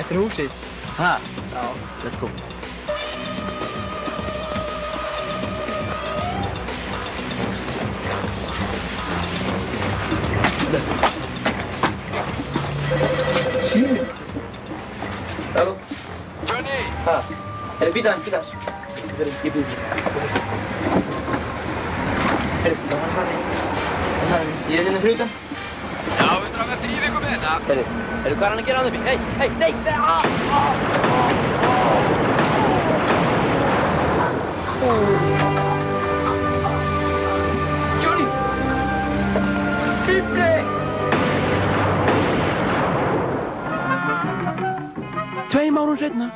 Þetta er húsið. Ha? Já. Let's go. Sími. Halló? Johnny! Ha? Býta hans. Ég býð. Ég hérna fyrir utan. Já, við strákar drífum ykkur með þetta. Hvað er hann að gera á þeim? Hey, nei! Johnny! Bíbli! 2 mánuðum seinna.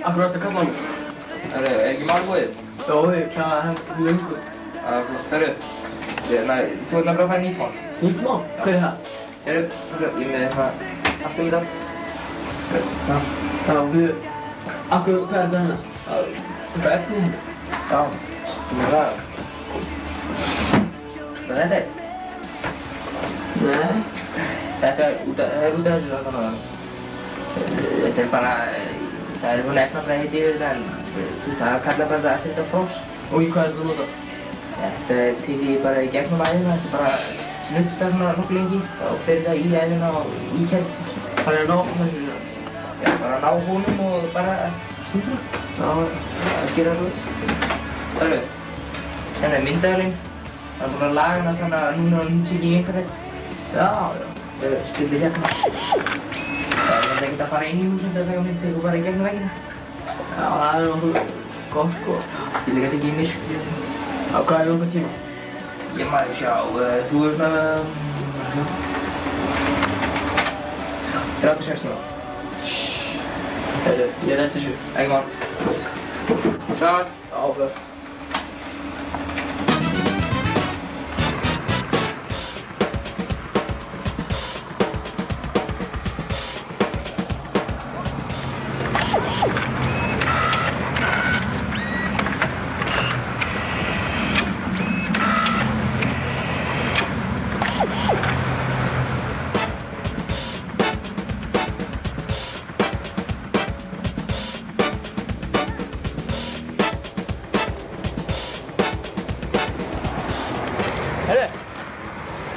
Akkur ætti að kalla hann. Er ekki málbúið? Jó, ég kláði hann löngu. Herru, þú ert nefnilega að fæða nýtt mál. Nýtt mál? Hver er það? Herru, ég er með eitthvað allt um þetta. Já, við... Akkur, hvað er þetta hérna? Eitthvað efni hérna? Já, það. Hvað þetta er? Nei. Þetta er út af þessu svona. Þetta er bara... Það er svona efnafræði yfir þetta en það kallar bara eftir þetta frost. Og í hvað er þetta að nota? Þetta tekið bara í gegnum æðina, þetta er bara snutta svona nokkuð lengi og fyrir það í æðina og íkjæmt. Þannig að ná þessu svona? Já, bara ná honum og bara snúra. Já, að gera svo. Hörru, hérna er myndavélinn. Það er búin að laga hana þannig að núna nýtt sig í einhverju. Já. Stillir hérna. Það er ekkert að fara inn í húsum þegar það mynd tekur bara í gegnum veggina. Já, það er nokkuð gott, sko. Ég líka ekki í myrkri. Já, hvað er langar tíma? Ég maður sjá, þú er svona... 36 núna. Heyrðu, ég reddi þessu. Ekki mál. Sjá. Já, blöð.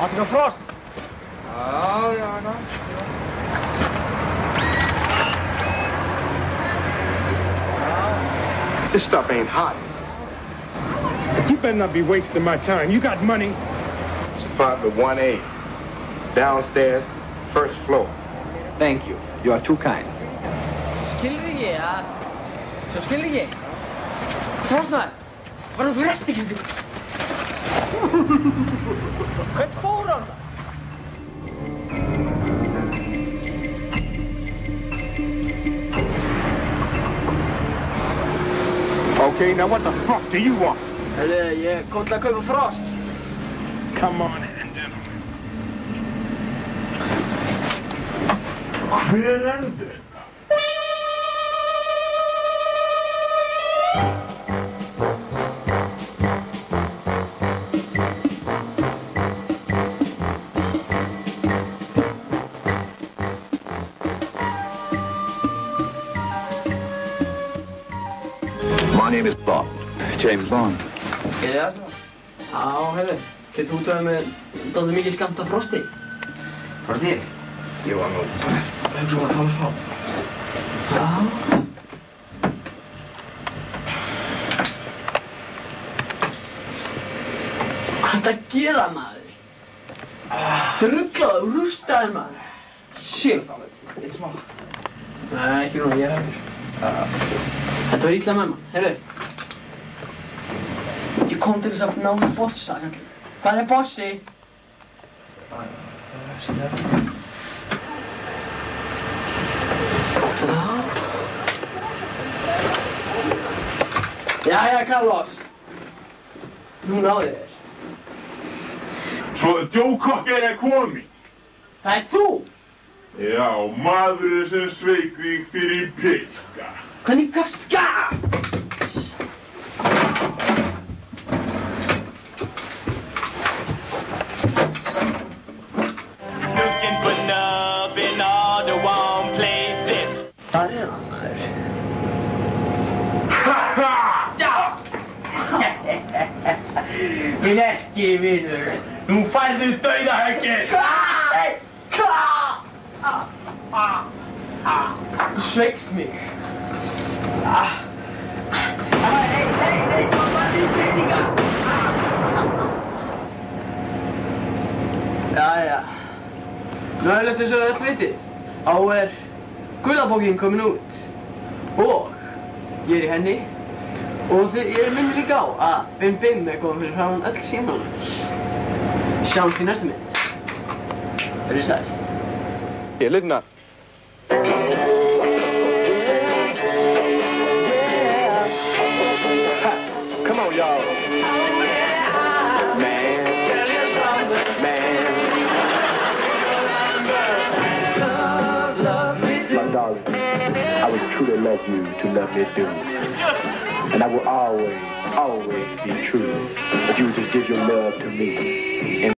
Áttu frost? Já. This stuff ain't hot. But you better not be wasting my time. You got money? It's apartment 1A. Downstairs, first floor. Thank you. You are too kind. Skilur ekki að... Svo skilur ekki. Frostnaður. Var þú fyrir restikildi? Hvern fór á það? Okay, now what the fuck do you want? Herru, ég kom til að kaupa frost. Come on in, gentlemen. Hver er þetta? My name is Bond. James Bond. Er það svo? Já, herru, getur út af með dálítið mikið skammt af frosti. Frosti? Ég var nú bara að hugsa að tala smá. Já. Hvað er þetta að gera, maður? Druglaðu, rústaðu, maður. Shit. Eitt smá. Nei, ekki núna, ég er hættur. Þetta var illa með maður. Herru. Ég kom til þess að ná með bossa, kallinn. Hvað er bossi? Jæja, Carlos. Nú náðu þér. Svo Joe Cocker er kominn. Það er þú! Já, maðurinn sem sveik þig fyrir piska. Hvernig gafst... Minn ekki, vinur. Nú færðu dauðahöggið. Þú sveikst mig. Hey, mamma, þið peninga. Jæja. Nú er þetta svo öll vitið. Á gulabókin komin út. Og ég í henni. Og ég minn líka á að 5-5 komin fyrir frá öll síðan. Sjáumst í næstu mynd. Verið sæl. Here, listen up. Come on, y'all. Man. My darling, I would truly love you to love me too. And I will always be true if you would just give your love to me.